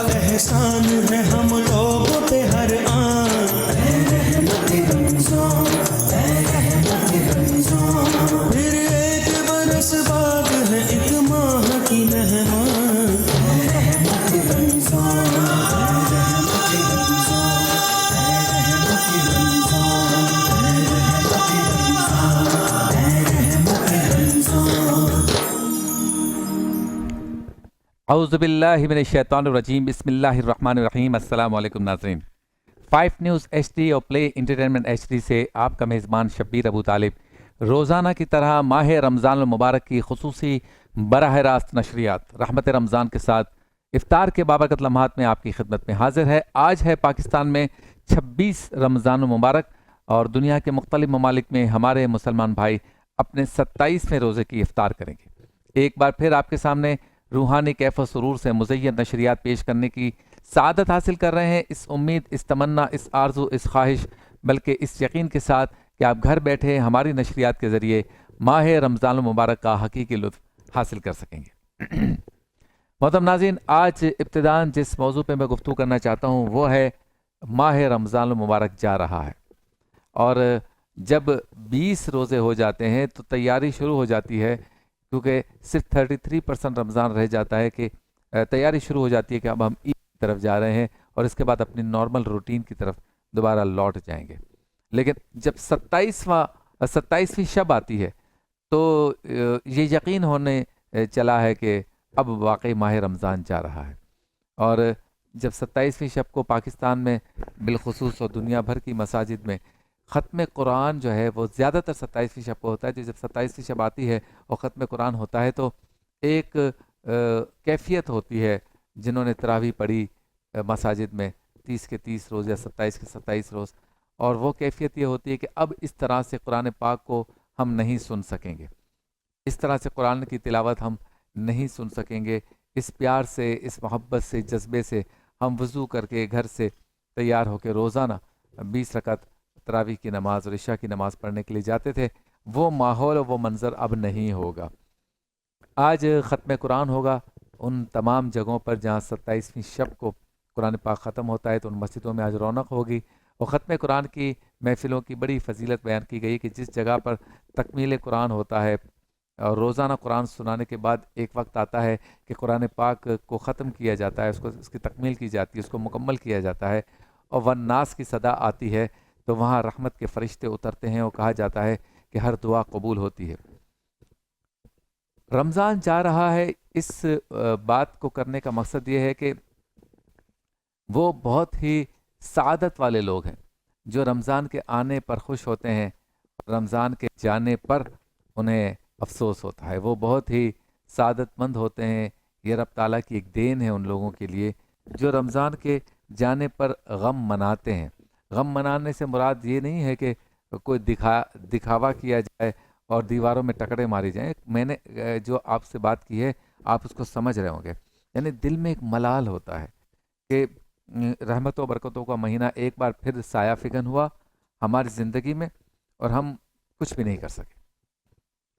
एहसान है हम लोगों पे हर आन। फिर एक बरस बाद है एक माह की मेहमान। औज़ुबिल्लाहि मिनश्शैतानिर्रजीम बिस्मिल्लाहिर्रहमानिर्रहीम। अस्सलाम वालेकुम नाज़रीन। 5 न्यूज़ HD और प्ले एंटरटेनमेंट HD से आपका मेज़बान शब्बीर अबू तालिब रोज़ाना की तरह माह रमज़ान मुबारक की खुसूसी बराह रास्त नशरियात रहमत रमज़ान के साथ इफ्तार के बाबरकत लम्हात में आपकी खिदमत में हाजिर है। आज है पाकिस्तान में 26 रमज़ान मुबारक और दुनिया के मुख्तलिफ ममालिक में हमारे मुसलमान भाई अपने 27वें रोज़े की इफ्तार करेंगे। एक बार फिर आपके सामने रूहानी कैफ सुरूर से मुज़य्यन नशरियात पेश करने की सादत हासिल कर रहे हैं। इस उम्मीद, इस तमन्ना, इस आरज़ू, इस ख्वाहिश, बल्कि इस यकीन के साथ कि आप घर बैठे हमारी नशरियात के ज़रिए माह रमज़ान मुबारक का हकीकी लुत्फ़ हासिल कर सकेंगे। मोहतरम नाज़रीन, आज इब्तिदान जिस मौजू पे मैं गुफ्तगू करना चाहता हूँ वो है माह रमज़ान मुबारक जा रहा है और जब 20 रोज़े हो जाते हैं तो तैयारी शुरू हो जाती है, क्योंकि सिर्फ 33% रमज़ान रह जाता है कि तैयारी शुरू हो जाती है कि अब हम ईद की तरफ जा रहे हैं और इसके बाद अपनी नॉर्मल रूटीन की तरफ दोबारा लौट जाएंगे। लेकिन जब 27वीं शब आती है तो ये यकीन होने चला है कि अब वाकई माह रमज़ान जा रहा है। और जब 27वीं शब को पाकिस्तान में बिलखुसूस और दुनिया भर की मसाजिद में ख़त्म कुरान जो है वो ज़्यादातर 27वीं शब को होता है। जब 27वीं शब आती है और ख़त्म कुरान होता है तो एक कैफियत होती है, जिन्होंने तरावी पढ़ी मसाजिद में 30 के 30 रोज़ या 27 के 27 रोज़, और वो कैफियत ये होती है कि अब इस तरह से कुरान पाक को हम नहीं सुन सकेंगे, इस तरह से कुरान की तिलावत हम नहीं सुन सकेंगे। इस प्यार से, इस मोहब्बत से, जज्बे से हम वज़ू करके घर से तैयार होकर रोज़ाना 20 रकात तरावी की नमाज और इशा की नमाज पढ़ने के लिए जाते थे, वो माहौल और वो मंज़र अब नहीं होगा। आज ख़त्म कुरान होगा उन तमाम जगहों पर जहाँ 27वीं शब को कुरान पाक ख़त्म होता है, तो उन मस्जिदों में आज रौनक होगी। और ख़त्म कुरान की महफ़िलों की बड़ी फजीलत बयान की गई कि जिस जगह पर तकमील कुरान होता है और रोज़ाना कुरान सुनाने के बाद एक वक्त आता है कि कुरान पाक को ख़त्म किया जाता है, उसको उसकी तकमील की जाती है, उसको मुकम्मल किया जाता है और वन्नास की सदा आती है, तो वहाँ रहमत के फरिश्ते उतरते हैं और कहा जाता है कि हर दुआ कबूल होती है। रमज़ान जा रहा है, इस बात को करने का मकसद ये है कि वो बहुत ही सादत वाले लोग हैं जो रमज़ान के आने पर खुश होते हैं, रमज़ान के जाने पर उन्हें अफसोस होता है। वो बहुत ही सादतमंद होते हैं। ये रब ताला की एक देन है उन लोगों के लिए जो रमज़ान के जाने पर गम मनाते हैं। गम मनाने से मुराद ये नहीं है कि कोई दिखावा किया जाए और दीवारों में टकरे मारे जाएं। मैंने जो आपसे बात की है आप उसको समझ रहे होंगे, यानी दिल में एक मलाल होता है कि रहमतों बरकतों का महीना एक बार फिर साया फिगन हुआ हमारी ज़िंदगी में और हम कुछ भी नहीं कर सके।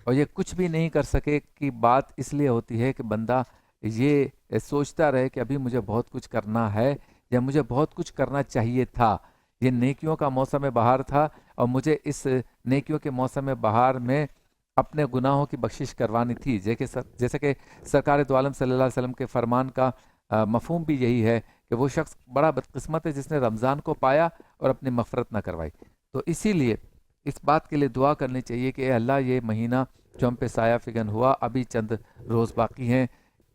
और ये कुछ भी नहीं कर सके की बात इसलिए होती है कि बंदा ये सोचता रहे कि अभी मुझे बहुत कुछ करना है या मुझे बहुत कुछ करना चाहिए था। ये नेकियों का मौसम बहार था और मुझे इस नेकियों के मौसम बहार में अपने गुनाहों की बख्शिश करवानी थी। जैसे कि सरकार दो आलम सल्लल्लाहु अलैहि वसल्लम के फरमान का मफहूम भी यही है कि वो शख्स बड़ा बदकिस्मत है जिसने रमज़ान को पाया और अपनी मफ़रत ना करवाई। तो इसीलिए इस बात के लिए दुआ करनी चाहिए कि अल्लाह ये महीना जो हम पे साया फिगन हुआ, अभी चंद रोज़ बाकी हैं,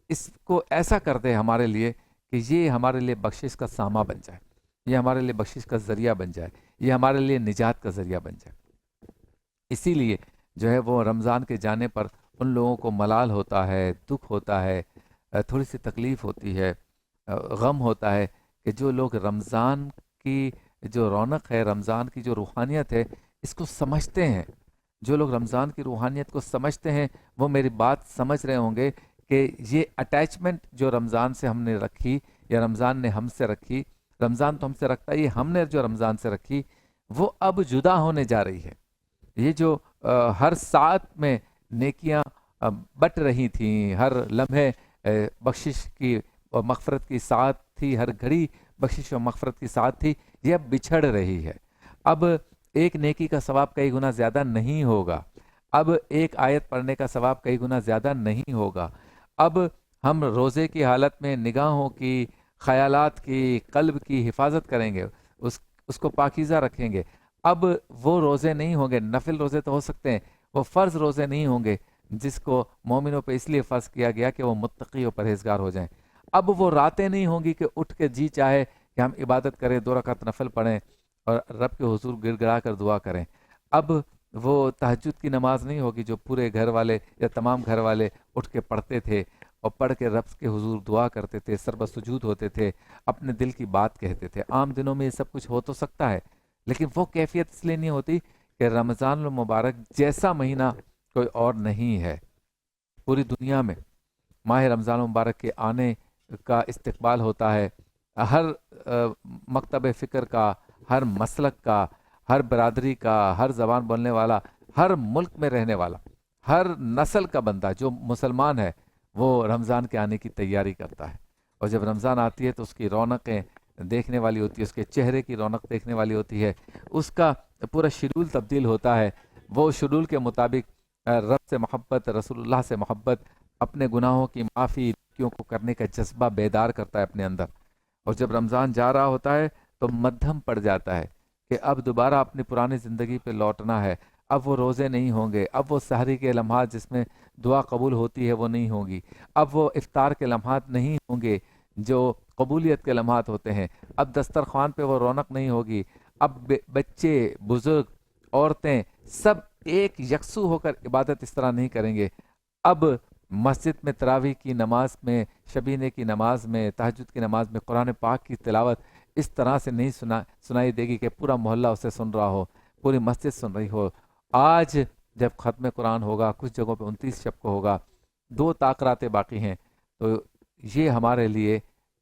इसको ऐसा कर दे हमारे लिए कि ये हमारे लिए बख्शिश का सामा बन जाए, ये हमारे लिए बख्शिश का ज़रिया बन जाए, ये हमारे लिए निजात का ज़रिया बन जाए। इसीलिए जो है वो रमज़ान के जाने पर उन लोगों को मलाल होता है, दुख होता है, थोड़ी सी तकलीफ़ होती है, गम होता है कि जो लोग रमज़ान की जो रौनक है, रमज़ान की जो रूहानियत है, इसको समझते हैं, जो लोग रमज़ान की रूहानियत को समझते हैं वो मेरी बात समझ रहे होंगे कि ये अटैचमेंट जो रमज़ान से हमने रखी या रमज़ान ने हमसे रखी, रमज़ान तो हमसे रखता है, ये हमने जो रमज़ान से रखी वो अब जुदा होने जा रही है। ये जो हर साथ में नेकियां बट रही थीं, हर लम्हे बख्शिश की और मग़फ़रत की साथ थी, हर घड़ी बख्शिश और मग़फ़िरत की साथ थी, ये अब बिछड़ रही है। अब एक नेकी का सवाब कई गुना ज़्यादा नहीं होगा, अब एक आयत पढ़ने का सवाब कई गुना ज़्यादा नहीं होगा। अब हम रोज़े की हालत में निगाहों की, ख़यालात की, क़ल्ब की हिफाजत करेंगे, उसको पाकीज़ा रखेंगे। अब वो रोज़े नहीं होंगे, नफिल रोज़े तो हो सकते हैं, वो फ़र्ज़ रोज़े नहीं होंगे जिसको मोमिनों पे इसलिए फ़र्ज़ किया गया कि वो मुत्तकी और परहेज़गार हो जाएं। अब वो रातें नहीं होंगी कि उठ के जी चाहे कि हम इबादत करें, 2 रकात नफल पढ़ें और रब के हुजूर गिड़गिड़ा कर दुआ करें। अब वो तहज्जुद की नमाज नहीं होगी जो पूरे घर वाले या तमाम घर वाले उठ के पढ़ते थे और पढ़ के रब के हुजूर दुआ करते थे, सरबसुजूद होते थे, अपने दिल की बात कहते थे। आम दिनों में ये सब कुछ हो तो सकता है, लेकिन वो कैफियत इसलिए नहीं होती कि रमज़ान मुबारक जैसा महीना कोई और नहीं है। पूरी दुनिया में माह रमज़ान मुबारक के आने का इस्तकबाल होता है। हर मकतब फ़िक्र का, हर मसलक का, हर बरादरी का, हर ज़बान बोलने वाला, हर मुल्क में रहने वाला, हर नस्ल का बंदा जो मुसलमान है वो रमज़ान के आने की तैयारी करता है। और जब रमज़ान आती है तो उसकी रौनकें देखने वाली होती है, उसके चेहरे की रौनक देखने वाली होती है, उसका पूरा शेड्यूल तब्दील होता है। वो शेड्यूल के मुताबिक रब से मोहब्बत, रसूलुल्लाह से मोहब्बत, अपने गुनाहों की माफ़ी, नेकियों को करने का जज्बा बेदार करता है अपने अंदर। और जब रमज़ान जा रहा होता है तो मध्यम पड़ जाता है कि अब दोबारा अपनी पुरानी ज़िंदगी पे लौटना है। अब वो रोज़े नहीं होंगे, अब वो सहरी के लम्हात जिसमें दुआ कबूल होती है वो नहीं होगी, अब वो इफ्तार के लम्हात नहीं होंगे जो कबूलियत के लम्हात होते हैं, अब दस्तरखान पे वो रौनक नहीं होगी, अब बच्चे, बुज़ुर्ग, औरतें सब एक यकसू होकर इबादत इस तरह नहीं करेंगे। अब मस्जिद में तरावी की नमाज में, शबीने की नमाज में, तहज्जुद की नमाज में कुरान पाक की तिलावत इस तरह से नहीं सुनाई देगी कि पूरा मोहल्ला उसे सुन रहा हो, पूरी मस्जिद सुन रही हो। आज जब ख़त्म कुरान होगा, कुछ जगहों पे 29 शब को होगा, 2 ताक़रातें बाकी हैं, तो ये हमारे लिए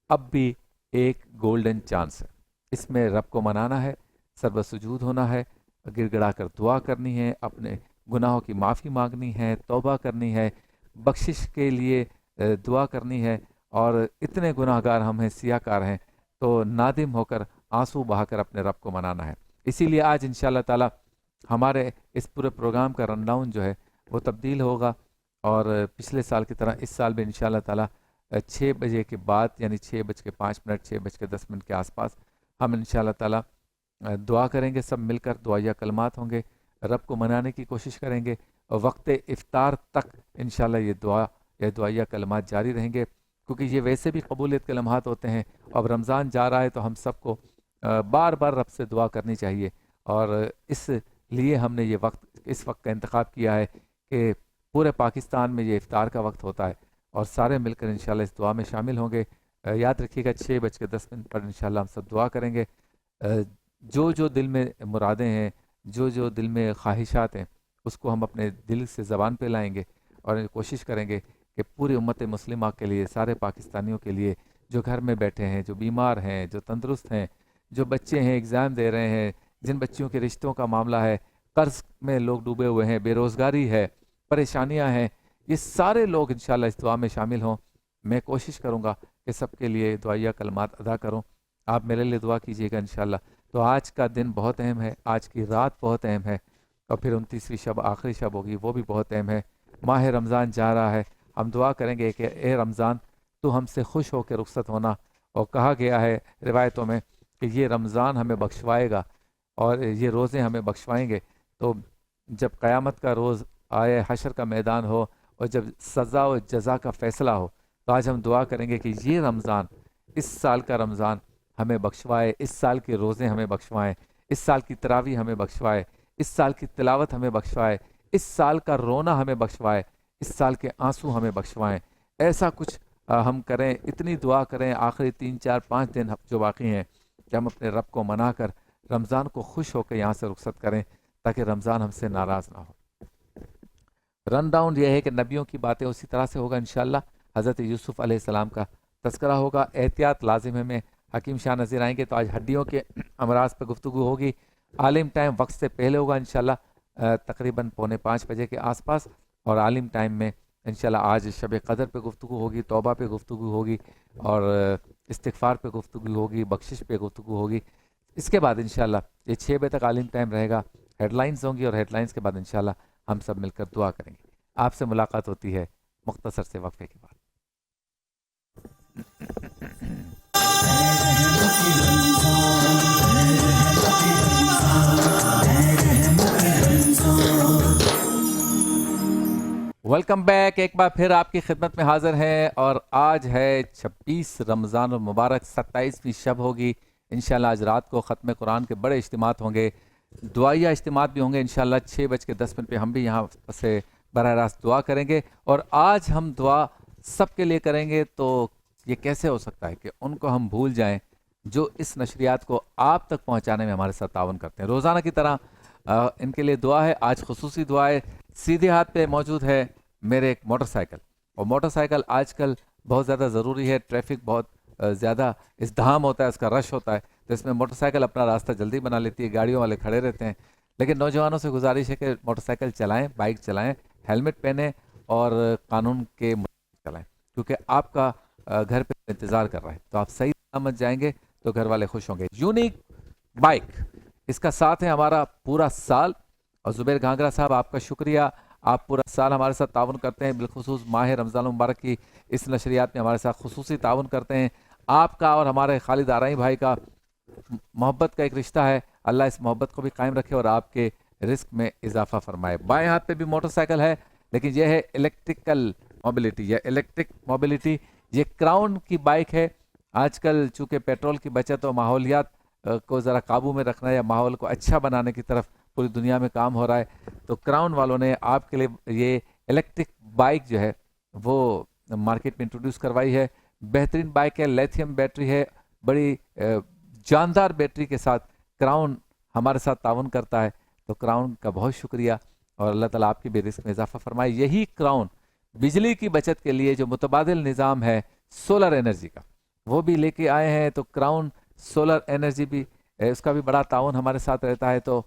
अब भी एक गोल्डन चांस है। इसमें रब को मनाना है, सर्वसुजूद होना है, गिड़गिड़ा कर दुआ करनी है, अपने गुनाहों की माफ़ी मांगनी है, तौबा करनी है, बख्शिश के लिए दुआ करनी है। और इतने गुनाहगार हम हैं, सियाकार हैं, तो नादिम होकर आंसू बहाकर अपने रब को मनाना है। इसीलिए आज इंशाअल्लाह ताला हमारे इस पूरे प्रोग्राम का रनडाउन जो है वो तब्दील होगा और पिछले साल की तरह इस साल भी इंशाअल्लाह ताला 6 बजे के बाद यानी 6:05, 6:10 के आसपास हम इंशाअल्लाह ताला दुआ करेंगे, सब मिलकर दुआया कलमात होंगे, रब को मनाने की कोशिश करेंगे और वक्त इफ्तार तक इंशाअल्लाह ये दुआया कलमात जारी रहेंगे, क्योंकि ये वैसे भी कबूलियत के लम्हात होते हैं। अब रमज़ान जा रहा है तो हम सबको बार बार रब से दुआ करनी चाहिए और इसलिए हमने ये इस वक्त का इंतखाब किया है कि पूरे पाकिस्तान में ये इफ्तार का वक्त होता है और सारे मिलकर इंशाअल्लाह इस दुआ में शामिल होंगे। याद रखिएगा 6:10 पर इंशाअल्लाह हम सब दुआ करेंगे। जो जो दिल में मुरादें हैं, जो जो दिल में ख्वाहिशात हैं, उसको हम अपने दिल से ज़बान पे लाएंगे और कोशिश करेंगे कि पूरी उम्मत मुस्लिमा के लिए, सारे पाकिस्तानियों के लिए, जो घर में बैठे हैं, जो बीमार हैं, जो तंदुरुस्त हैं, जो बच्चे हैं एग्ज़ाम दे रहे हैं, जिन बच्चियों के रिश्तों का मामला है, कर्ज में लोग डूबे हुए हैं, बेरोज़गारी है, परेशानियां हैं, ये सारे लोग इंशाअल्लाह इस दुआ में शामिल हों। मैं कोशिश करूँगा कि सबके लिए दुआया कलमात अदा करूँ। आप मेरे लिए दुआ कीजिएगा इंशाअल्लाह। तो आज का दिन बहुत अहम है, आज की रात बहुत अहम है और फिर 29वीं शब आखिरी शब होगी, वो भी बहुत अहम है। माह रमज़ान जा रहा है, हम दुआ करेंगे कि ए रमज़ान तो हमसे खुश होकर रुखसत होना। और कहा गया है रिवायतों में कि ये रमज़ान हमें बख्शवाएगा और ये रोज़े हमें बख्शवाएंगे। तो जब क़यामत का रोज़ आए, हशर का मैदान हो और जब सज़ा और जज़ा का फ़ैसला हो, तो आज हम दुआ करेंगे कि ये रमज़ान, इस साल का रमज़ान हमें बख्शवाए, इस साल के रोज़े हमें बख्शवाएँ, इस साल की तरावी हमें बख्शवाए, इस साल की तिलावत हमें बख्शवाए, इस साल का रोना हमें बख्शवाए, इस साल के आंसू हमें बख्शवाएँ। ऐसा कुछ हम करें, इतनी दुआ करें आखिरी 3, 4, 5 दिन जो बाकी हैं कि हम अपने रब को मनाकर रमज़ान को खुश होकर यहाँ से रुखसत करें ताकि रमज़ान हमसे नाराज़ ना हो। रन डाउन यह है कि नबियों की बातें उसी तरह से होगा इंशाअल्लाह। हज़रत यूसुफ़ अलैहिस्सलाम का तज़किरा होगा, एहतियात लाजिम है में हकीम शाह नज़ीर आएंगे। तो आज हड्डियों के अमराज पर गुफ्तगू होगी। आलिम टाइम वक्त से पहले होगा इंशाअल्लाह, तकरीबन 4:45 बजे के आसपास। और आलिम टाइम में इंशाअल्लाह आज शब क़दर पे गुफ्तगू होगी, तौबा पे गुफ्तगू होगी और इस्तिग़फ़ार पे गुफ्तगू होगी, बख्शिश पे गुफ्तगू होगी। इसके बाद इंशाल्लाह ये 6 बजे तक आलिम टाइम रहेगा, हेडलाइंस होंगी और हेडलाइंस के बाद इंशाल्लाह हम सब मिलकर दुआ करेंगे। आपसे मुलाकात होती है मुख्तसर से वक्फे के बाद। वेलकम बैक, एक बार फिर आपकी खिदमत में हाजिर हैं और आज है 26 रमज़ान मुबारक, 27वीं शब होगी इंशाल्लाह। आज रात को ख़त्म कुरान के बड़े इज्तिमात होंगे, दुआया इज्तिमात भी होंगे इंशाल्लाह। 6:10 पे हम भी यहाँ से बराह रास्त दुआ करेंगे और आज हम दुआ सबके लिए करेंगे। तो ये कैसे हो सकता है कि उनको हम भूल जाएं जो इस नशरियात को आप तक पहुँचाने में हमारे साथ तावन करते हैं। रोज़ाना की तरह इनके लिए दुआ है। आज खुसूसी दुआ है। सीधे हाथ पे मौजूद है मेरे एक मोटरसाइकिल, और मोटरसाइकिल आजकल बहुत ज़्यादा ज़रूरी है। ट्रैफिक बहुत ज़्यादा इज़्दिहाम होता है, उसका रश होता है, तो इसमें मोटरसाइकिल अपना रास्ता जल्दी बना लेती है। गाड़ियों वाले खड़े रहते हैं, लेकिन नौजवानों से गुजारिश है कि मोटरसाइकिल चलाएं, बाइक चलाएं, हेलमेट पहने और कानून के मुताबिक चलाएं, क्योंकि आपका घर पे इंतज़ार कर रहा है। तो आप सही सलामत जाएंगे तो घर वाले खुश होंगे। यूनिक बाइक, इसका साथ है हमारा पूरा साल। और ज़ुबैर घाघरा साहब, आपका शुक्रिया, आप पूरा साल हमारे साथ ताउन करते हैं। बिलखुसूस माह रमज़ान मुबारक की इस नशरियात में हमारे साथ खुसूसी ताउन करते हैं। आपका और हमारे खालिद आरई भाई का मोहब्बत का एक रिश्ता है। अल्लाह इस मोहब्बत को भी कायम रखे और आपके रिस्क में इजाफा फरमाए। बाएं हाथ पे भी मोटरसाइकिल है, लेकिन यह है इलेक्ट्रिकल मोबिलिटी या इलेक्ट्रिक मोबिलिटी। ये क्राउन की बाइक है। आजकल चूँकि पेट्रोल की बचत और माहौलियात को ज़रा काबू में रखना या माहौल को अच्छा बनाने की तरफ पूरी दुनिया में काम हो रहा है, तो क्राउन वालों ने आपके लिए ये इलेक्ट्रिक बाइक जो है वो मार्केट में इंट्रोड्यूस करवाई है। बेहतरीन बाइक है, लिथियम बैटरी है, बड़ी जानदार बैटरी के साथ क्राउन हमारे साथ ताउन करता है। तो क्राउन का बहुत शुक्रिया और अल्लाह ताला आपकी भी रिस्क में इजाफा फरमाए। यही क्राउन बिजली की बचत के लिए जो मुतबादिल निज़ाम है सोलर एनर्जी का, वो भी लेके आए हैं। तो क्राउन सोलर एनर्जी भी, उसका भी बड़ा ताउन हमारे साथ रहता है। तो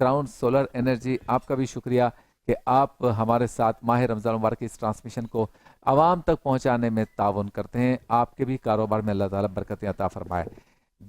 क्राउन सोलर एनर्जी, आपका भी शुक्रिया कि आप हमारे साथ माह रमज़ान मुबारक की इस ट्रांसमिशन को आवाम तक पहुंचाने में ताउन करते हैं। आपके भी कारोबार में अल्लाह ताला बरकतें अता फरमाए।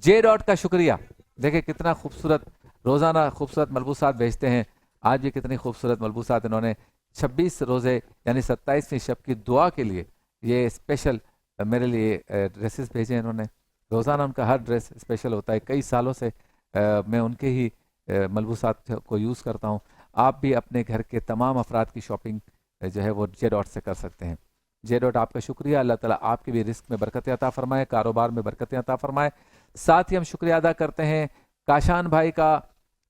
जे डॉट का शुक्रिया, देखिए कितना खूबसूरत रोज़ाना खूबसूरत मलबूसात भेजते हैं। आज भी कितनी खूबसूरत मलबूसात इन्होंने 26 रोज़े यानी 27वीं शब की दुआ के लिए ये स्पेशल मेरे लिए ड्रेसेस भेजे हैं इन्होंने। रोज़ाना उनका हर ड्रेस स्पेशल होता है। कई सालों से मैं उनके ही मलबूसात को यूज़ करता हूँ। आप भी अपने घर के तमाम अफराद की शॉपिंग जो है वो जे डॉट से कर सकते हैं। जे डॉट, आपका शुक्रिया। अल्लाह ताला आपके भी रिस्क में बरकतें अता फरमाए, कारोबार में बरकतें अता फरमाए। साथ ही हम शुक्रिया अदा करते हैं काशान भाई का,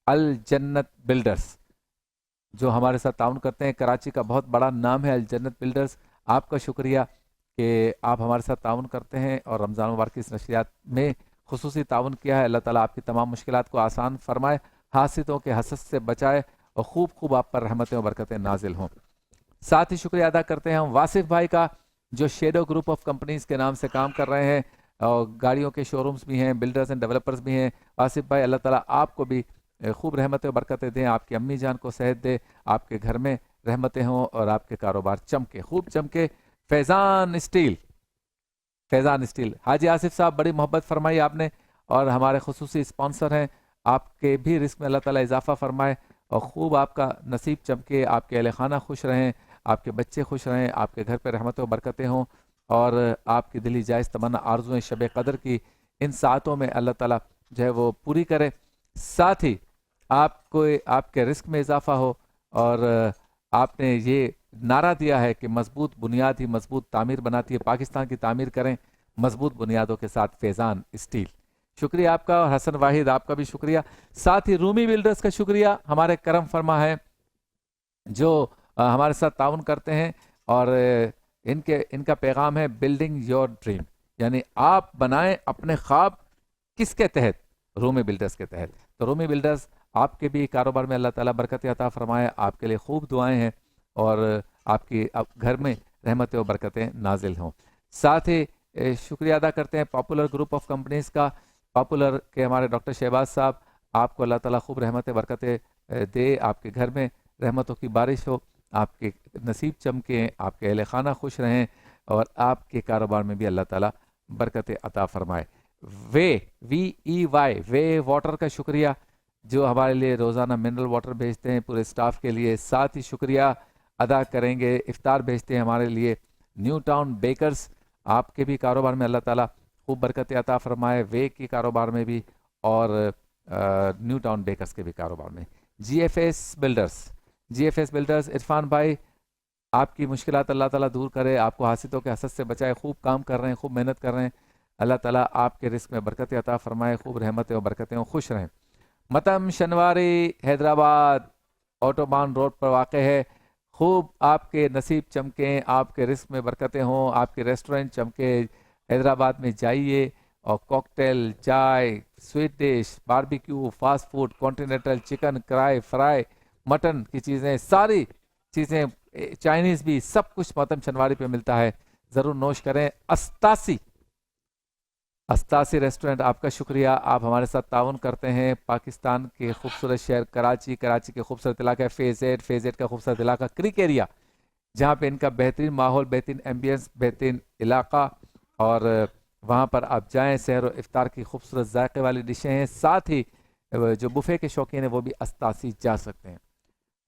अल जन्नत बिल्डर्स, जो हमारे साथ ताउन करते हैं। कराची का बहुत बड़ा नाम है अल जन्नत बिल्डर्स। आपका शुक्रिया कि आप हमारे साथ ताउन करते हैं और रमज़ान मुबारक की इस नशरियात में खुसूसी ताउन किया है। अल्लाह ताला आपकी तमाम मुश्किलात को आसान फरमाए, हासिदों के हसद से बचाए और खूब खूब आप पर रहमतें और बरकतें नाजिल हों। साथ ही शुक्रिया अदा करते हैं हम वासिफ भाई का, जो शेडो ग्रुप ऑफ कंपनीज के नाम से काम कर रहे हैं और गाड़ियों के शोरूम्स भी हैं, बिल्डर्स एंड डेवलपर्स भी हैं। वासिफ भाई, अल्लाह ताला आपको भी खूब रहमतें और बरकतें दें, आपकी अम्मी जान को सेहत दे, आपके घर में रहमतें हों और आपके कारोबार चमके, खूब चमके। फैज़ान स्टील, फैज़ान स्टील, हाजी आसिफ साहब, बड़ी मोहब्बत फरमाई आपने और हमारे खुसूसी स्पॉन्सर हैं। आपके भी रिस्क में अल्लाह ताला इजाफा फरमाए और खूब आपका नसीब चमके, आपके अहले खाना खुश रहें, आपके बच्चे खुश रहें, आपके घर पर रहमतें और बरकतें हों और आपकी दिली जायज़ तमन्ना आरज़ुएं शब कदर की इन सातों में अल्लाह ताला जो है वो पूरी करे। साथ ही आपको आपके रिस्क में इजाफा हो और आपने ये नारा दिया है कि मजबूत बुनियाद ही मजबूत तामीर बनाती है। पाकिस्तान की तामीर करें मजबूत बुनियादों के साथ, फैज़ान स्टील। शुक्रिया आपका और हसन वाहिद, आपका भी शुक्रिया। साथ ही रूमी बिल्डर्स का शुक्रिया, हमारे करम फरमा है जो हमारे साथ ताउन करते हैं और इनका पैगाम है बिल्डिंग योर ड्रीम, यानी आप बनाएं अपने ख्वाब। किसके तहत? रूमी बिल्डर्स के तहत। तो रूमी बिल्डर्स, आपके भी कारोबार में अल्लाह ताला बरकतें अता फरमाए, आपके लिए खूब दुआएं हैं और आपकी घर में रहमतें और बरकतें नाजिल हों। साथ ही शुक्रिया अदा करते हैं पॉपुलर ग्रुप ऑफ कंपनीज का। पॉपुलर के हमारे डॉक्टर शहबाज साहब, आपको अल्लाह ताला खूब रहमतें बरकतें दे, आपके घर में रहमतों की बारिश हो, आपके नसीब चमके, आपके अहले खाना खुश रहें और आपके कारोबार में भी अल्लाह ताला बरकत अता फरमाए। VEY वे वाटर का शुक्रिया जो हमारे लिए रोज़ाना मिनरल वाटर भेजते हैं पूरे स्टाफ के लिए। साथ ही शुक्रिया अदा करेंगे इफ्तार भेजते हैं हमारे लिए न्यू टाउन बेकर्स। आपके भी कारोबार में अल्लाह ताला खूब बरकत अता फरमाए, वे के कारोबार में भी और न्यू टाउन बेकर्स के भी कारोबार में। GFS बिल्डर्स इरफान भाई, आपकी मुश्किलात अल्लाह ताला दूर करे, आपको हासिलों के हसद से बचाए। खूब काम कर रहे हैं, खूब मेहनत कर रहे हैं, अल्लाह ताला आपके रिस्क में बरकत अता फरमाए, खूब रहमतें और बरकतें, खुश रहें। मतम शनवारी हैदराबाद ऑटोबान रोड पर वाक़ है। खूब आपके नसीब चमकें, आपके रिस्क में बरकतें हों, आपके रेस्टोरेंट चमके। हैदराबाद में जाइए और कॉकटेल, चाय, sweet dish, barbecue, fast food, continental, chicken, कराई, फ्राई, मटन की चीज़ें, सारी चीज़ें, चाइनीज़ भी, सब कुछ मतम शनवारी पे मिलता है, ज़रूर नोश करें। अस्तासी रेस्टोरेंट, आपका शुक्रिया, आप हमारे साथ ताउन करते हैं। पाकिस्तान के खूबसूरत शहर कराची के खूबसूरत इलाका फेज़ 8 का खूबसूरत इलाका क्रिक एरिया, जहाँ पे इनका बेहतरीन माहौल, बेहतरीन एम्बियंस, बेहतरीन इलाका, और वहाँ पर आप जाएं। सहर और इफ्तार की खूबसूरत जायके वाली डिशें हैं, साथ ही जो बुफ़े के शौकीन हैं वो भी अस्तासी जा सकते हैं।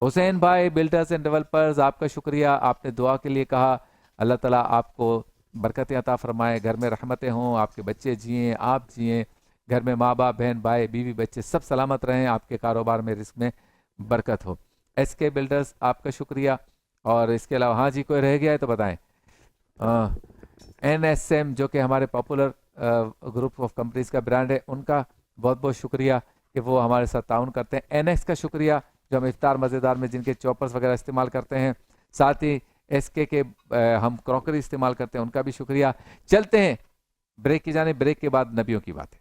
हुसैन भाई बिल्डर्स एंड डेवलपर्स, आपका शुक्रिया, आपने दुआ के लिए कहा, अल्लाह ताला आपको बरकतें अता फरमाए, घर में रहमतें हों, आपके बच्चे जिएँ, आप जिएँ, घर में माँ बाप, बहन भाई, बीवी बच्चे सब सलामत रहें, आपके कारोबार में रिस्क में बरकत हो। SK बिल्डर्स, आपका शुक्रिया। और इसके अलावा हाँ जी, कोई रह गया है तो बताएं। NSM जो कि हमारे पॉपुलर ग्रुप ऑफ कंपनीज का ब्रांड है, उनका बहुत बहुत शुक्रिया कि वो हमारे साथ ताउन करते हैं। NX का शुक्रिया जो हम इफ्तार मज़ेदार में जिनके चॉपर्स वगैरह इस्तेमाल करते हैं, साथ ही SK के हम क्रॉकरी इस्तेमाल करते हैं, उनका भी शुक्रिया। चलते हैं ब्रेक की जाने, ब्रेक के बाद नबियों की बातें।